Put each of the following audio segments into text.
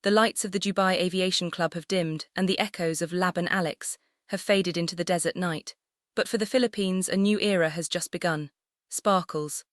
The lights of the Dubai Aviation Club have dimmed, and the echoes of Laban Alex have faded into the desert night. But for the Philippines, a new era has just begun. Sparkles.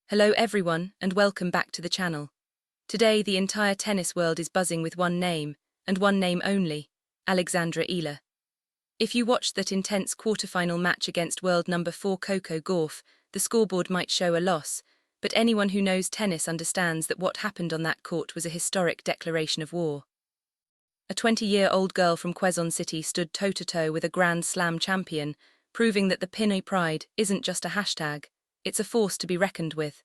Hello everyone, and welcome back to the channel. Today, the entire tennis world is buzzing with one name, and one name only: Alexandra Eala. If you watched that intense quarterfinal match against world number 4 Coco Gauff, the scoreboard might show a loss, but anyone who knows tennis understands that what happened on that court was a historic declaration of war. A 20-year-old girl from Quezon City stood toe-to-toe with a Grand Slam champion, proving that the Pinoy pride isn't just a hashtag, it's a force to be reckoned with.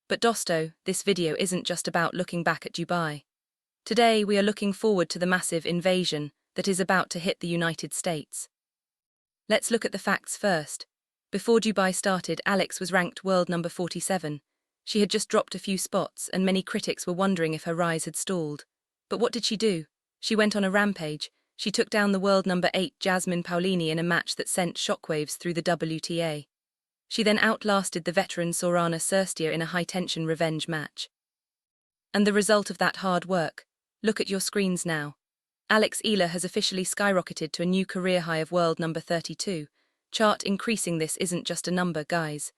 But Dosto, this video isn't just about looking back at Dubai. Today we are looking forward to the massive invasion that is about to hit the United States. Let's look at the facts first. Before Dubai started, Alex was ranked world number 47. She had just dropped a few spots, and many critics were wondering if her rise had stalled. But what did she do? She went on a rampage. She took down the world number 8 Jasmine Paolini in a match that sent shockwaves through the WTA. She then outlasted the veteran Sorana Cirstea in a high-tension revenge match. And the result of that hard work? Look at your screens now. Alex Eala has officially skyrocketed to a new career high of world number 32. Chart increasing. This isn't just a number, guys.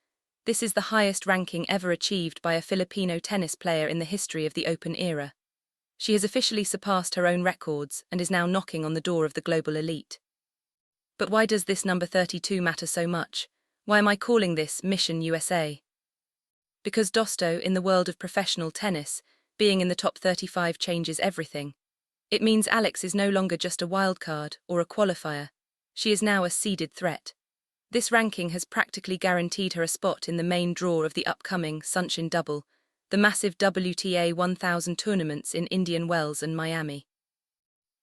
This is the highest ranking ever achieved by a Filipino tennis player in the history of the Open era. She has officially surpassed her own records and is now knocking on the door of the global elite. But why does this number 32 matter so much? Why am I calling this Mission USA? Because Dosto, in the world of professional tennis, being in the top 35 changes everything. It means Alex is no longer just a wildcard or a qualifier. She is now a seeded threat. This ranking has practically guaranteed her a spot in the main draw of the upcoming Sunshine Double, the massive WTA 1000 tournaments in Indian Wells and Miami.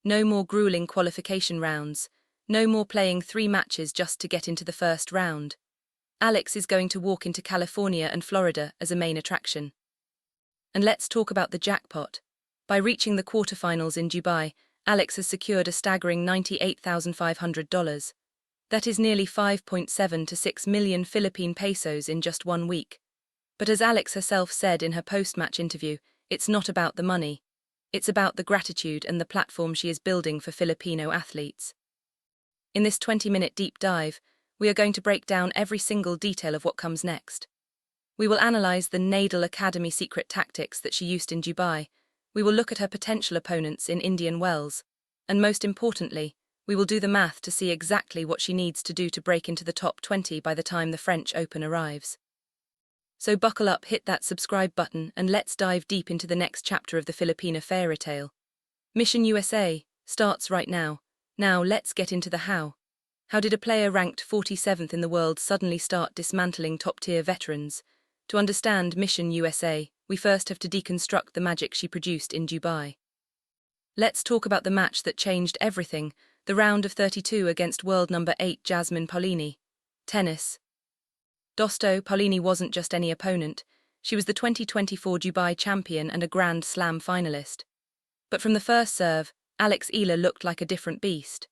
No more grueling qualification rounds, no more playing 3 matches just to get into the first round. Alex is going to walk into California and Florida as a main attraction. And let's talk about the jackpot. By reaching the quarterfinals in Dubai, Alex has secured a staggering $98,500. That is nearly 5.7 to 6 million Philippine pesos in just 1 week. But as Alex herself said in her post-match interview, it's not about the money. It's about the gratitude and the platform she is building for Filipino athletes. In this 20-minute deep dive, we are going to break down every single detail of what comes next. We will analyze the Nadal Academy secret tactics that she used in Dubai. We will look at her potential opponents in Indian Wells. And most importantly, we will do the math to see exactly what she needs to do to break into the top 20 by the time the French Open arrives. So buckle up, hit that subscribe button, and let's dive deep into the next chapter of the Filipina fairy tale. Mission USA starts right now. Now let's get into the how. How did a player ranked 47th in the world suddenly start dismantling top-tier veterans? To understand Mission USA, we first have to deconstruct the magic she produced in Dubai. Let's talk about the match that changed everything, the round of 32 against world number 8 Jasmine Paolini. Tennis. Dosto, Paolini wasn't just any opponent. She was the 2024 Dubai champion and a Grand Slam finalist. But from the first serve, Alex Eala looked like a different beast.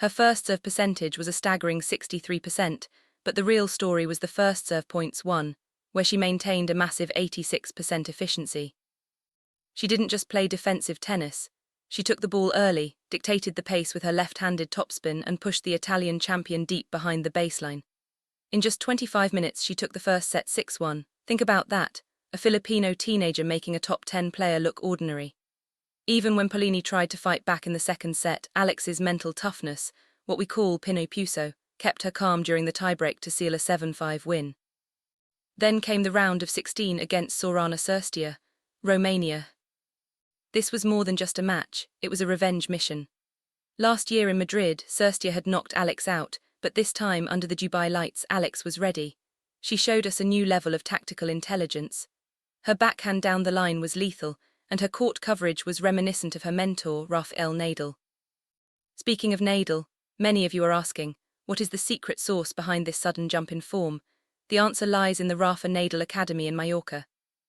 Her first serve percentage was a staggering 63%, but the real story was the first serve points won, where she maintained a massive 86% efficiency. She didn't just play defensive tennis. She took the ball early, dictated the pace with her left-handed topspin, and pushed the Italian champion deep behind the baseline. In just 25 minutes, she took the first set 6-1. Think about that, a Filipino teenager making a top 10 player look ordinary. Even when Paolini tried to fight back in the second set, Alex's mental toughness, what we call Pinoy Puso, kept her calm during the tiebreak to seal a 7-5 win. Then came the round of 16 against Sorana Cirstea, Romania. This was more than just a match, it was a revenge mission. Last year in Madrid, Cirstea had knocked Alex out, but this time under the Dubai lights, Alex was ready. She showed us a new level of tactical intelligence. Her backhand down the line was lethal, and her court coverage was reminiscent of her mentor, Rafael Nadal. Speaking of Nadal, many of you are asking, what is the secret sauce behind this sudden jump in form? The answer lies in the Rafa Nadal Academy in Mallorca.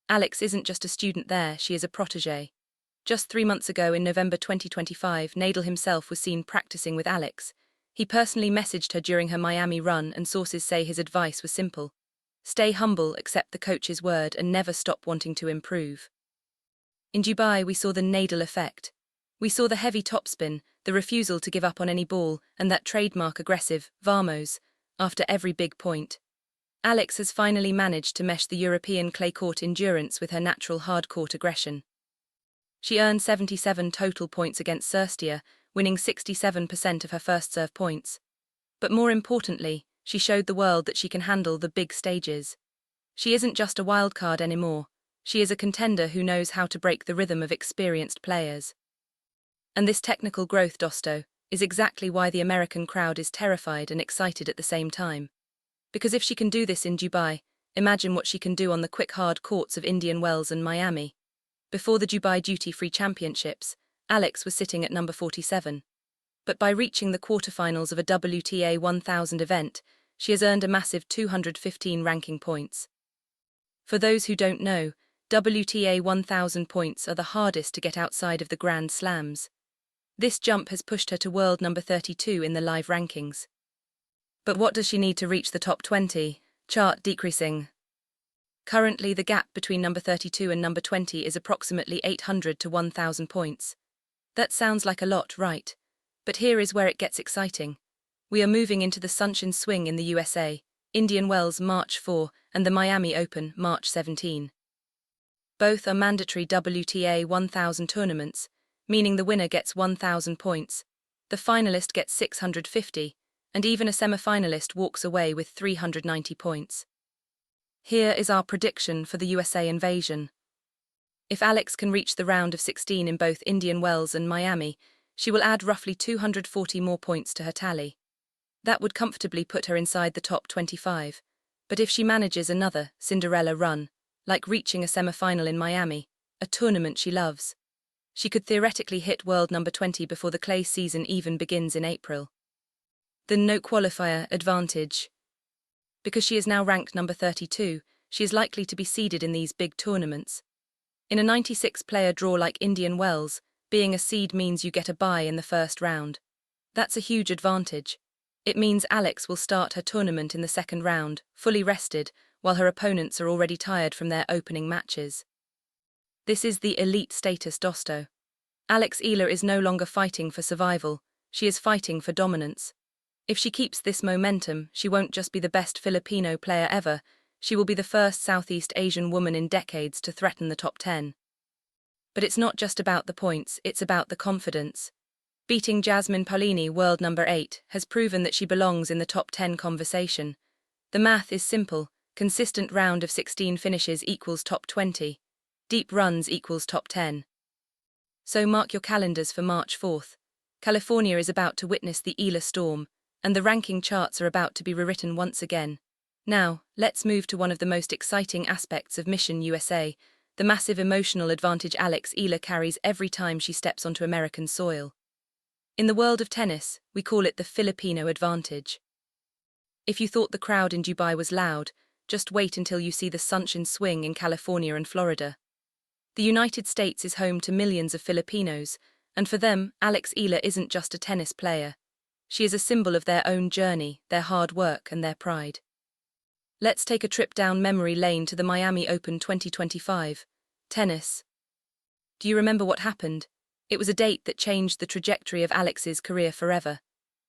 Alex isn't just a student there, she is a protégé. Just 3 months ago, in November 2025, Nadal himself was seen practicing with Alex. He personally messaged her during her Miami run, and sources say his advice was simple: stay humble, accept the coach's word, and never stop wanting to improve. In Dubai, we saw the Nadal effect. We saw the heavy topspin, the refusal to give up on any ball, and that trademark aggressive vamos after every big point. Alex has finally managed to mesh the European clay court endurance with her natural hard court aggression. She earned 77 total points against Cirstea, winning 67% of her first serve points. But more importantly, she showed the world that she can handle the big stages. She isn't just a wild card anymore. She is a contender who knows how to break the rhythm of experienced players. And this technical growth, Dosto, is exactly why the American crowd is terrified and excited at the same time. Because if she can do this in Dubai, imagine what she can do on the quick hard courts of Indian Wells and Miami. Before the Dubai Duty-Free Championships, Alex was sitting at number 47. But by reaching the quarterfinals of a WTA 1000 event, she has earned a massive 215 ranking points. For those who don't know, WTA 1000 points are the hardest to get outside of the Grand Slams. This jump has pushed her to world number 32 in the live rankings. But what does she need to reach the top 20? Chart decreasing. Currently, the gap between number 32 and number 20 is approximately 800 to 1,000 points. That sounds like a lot, right? But here is where it gets exciting. We are moving into the Sunshine Swing in the USA, Indian Wells March 4 and the Miami Open March 17. Both are mandatory WTA 1000 tournaments, meaning the winner gets 1,000 points, the finalist gets 650, and even a semi-finalist walks away with 390 points. Here is our prediction for the USA invasion. If Alex can reach the round of 16 in both Indian Wells and Miami, she will add roughly 240 more points to her tally. That would comfortably put her inside the top 25. But if she manages another Cinderella run, like reaching a semi-final in Miami, a tournament she loves, she could theoretically hit world number 20 before the clay season even begins in April. The no qualifier advantage. Because she is now ranked number 32, she is likely to be seeded in these big tournaments. In a 96-player draw like Indian Wells, being a seed means you get a bye in the first round. That's a huge advantage. It means Alex will start her tournament in the second round, fully rested, while her opponents are already tired from their opening matches. This is the elite status, Dosto. Alex Eala is no longer fighting for survival, she is fighting for dominance. If she keeps this momentum, she won't just be the best Filipino player ever, she will be the first Southeast Asian woman in decades to threaten the top 10. But it's not just about the points, it's about the confidence. Beating Jasmine Paolini, world number 8, has proven that she belongs in the top 10 conversation. The math is simple, consistent round of 16 finishes equals top 20. Deep runs equals top 10. So mark your calendars for March 4th. California is about to witness the Eala storm, and the ranking charts are about to be rewritten once again. Now, let's move to one of the most exciting aspects of Mission USA, the massive emotional advantage Alex Eala carries every time she steps onto American soil. In the world of tennis, we call it the Filipino advantage. If you thought the crowd in Dubai was loud, just wait until you see the Sunshine Swing in California and Florida. The United States is home to millions of Filipinos, and for them, Alex Eala isn't just a tennis player. She is a symbol of their own journey, their hard work, and their pride. Let's take a trip down memory lane to the Miami Open 2025. Tennis. Do you remember what happened? It was a date that changed the trajectory of Alex's career forever.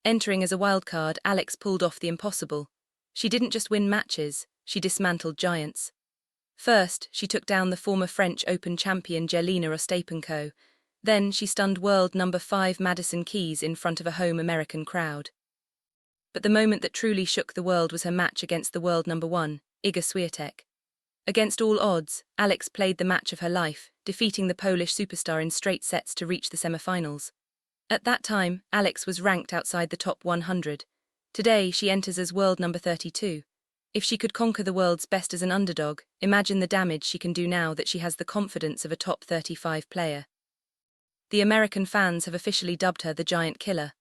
Entering as a wildcard, Alex pulled off the impossible. She didn't just win matches, she dismantled giants. First, she took down the former French Open champion Jelena Ostapenko. Then she stunned world number 5 Madison Keys in front of a home American crowd. But the moment that truly shook the world was her match against the world number 1, Iga Swiatek. Against all odds, Alex played the match of her life, defeating the Polish superstar in straight sets to reach the semi-finals. At that time, Alex was ranked outside the top 100. Today, she enters as world number 32. If she could conquer the world's best as an underdog, imagine the damage she can do now that she has the confidence of a top 35 player. The American fans have officially dubbed her the Giant Killer.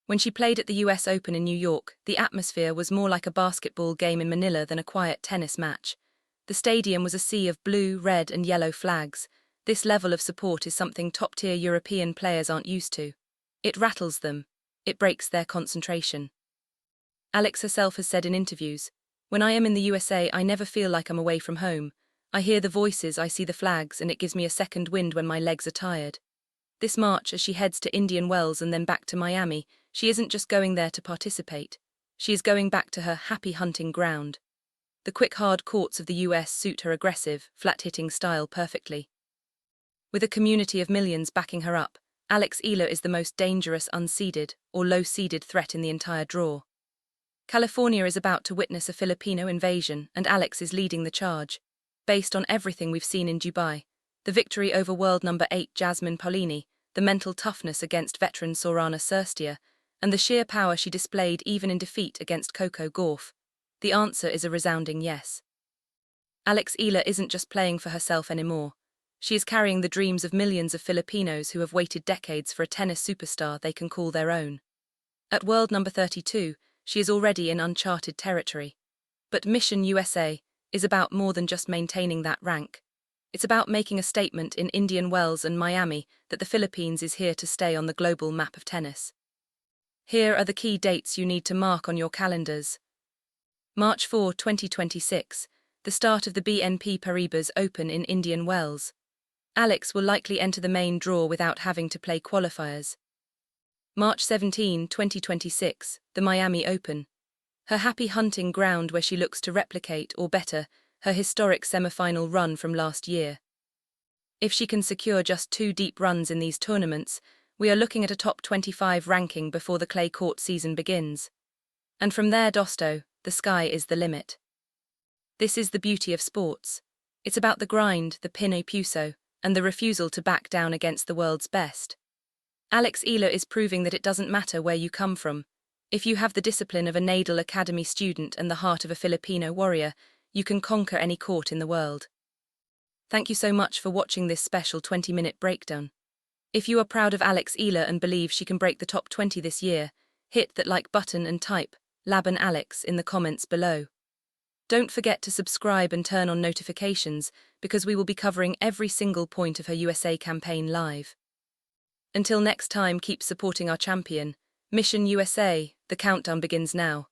When she played at the US Open in New York, the atmosphere was more like a basketball game in Manila than a quiet tennis match. The stadium was a sea of blue, red, and yellow flags. This level of support is something top-tier European players aren't used to. It rattles them. It breaks their concentration. Alex herself has said in interviews, "When I am in the USA, I never feel like I'm away from home. I hear the voices, I see the flags, and it gives me a second wind when my legs are tired. This March, as she heads to Indian Wells and then back to Miami, she isn't just going there to participate. She is going back to her happy hunting ground. The quick, hard courts of the US suit her aggressive, flat-hitting style perfectly. With a community of millions backing her up, Alex Eala is the most dangerous unseeded or low-seeded threat in the entire draw. California is about to witness a Filipino invasion, and Alex is leading the charge. Based on everything we've seen in Dubai, the victory over world number 8 Jasmine Paolini, the mental toughness against veteran Sorana Cirstea, and the sheer power she displayed even in defeat against Coco Gauff, the answer is a resounding yes. Alex Eala isn't just playing for herself anymore. She is carrying the dreams of millions of Filipinos who have waited decades for a tennis superstar they can call their own. At world number 32, she is already in uncharted territory. But Mission USA is about more than just maintaining that rank. It's about making a statement in Indian Wells and Miami that the Philippines is here to stay on the global map of tennis. Here are the key dates you need to mark on your calendars. March 4, 2026, the start of the BNP Paribas Open in Indian Wells. Alex will likely enter the main draw without having to play qualifiers. March 17, 2026, the Miami Open. Her happy hunting ground where she looks to replicate, or better, her historic semi-final run from last year. If she can secure just 2 deep runs in these tournaments, we are looking at a top 25 ranking before the clay court season begins. And from there, Dosto, the sky is the limit. This is the beauty of sports. It's about the grind, the Pinoy Puso, and the refusal to back down against the world's best. Alex Eala is proving that it doesn't matter where you come from. If you have the discipline of a Nadal Academy student and the heart of a Filipino warrior, you can conquer any court in the world. Thank you so much for watching this special 20-minute breakdown. If you are proud of Alex Eala and believe she can break the top 20 this year, hit that like button and type Laban Alex in the comments below. Don't forget to subscribe and turn on notifications because we will be covering every single point of her USA campaign live. Until next time, keep supporting our champion. Mission USA, the countdown begins now.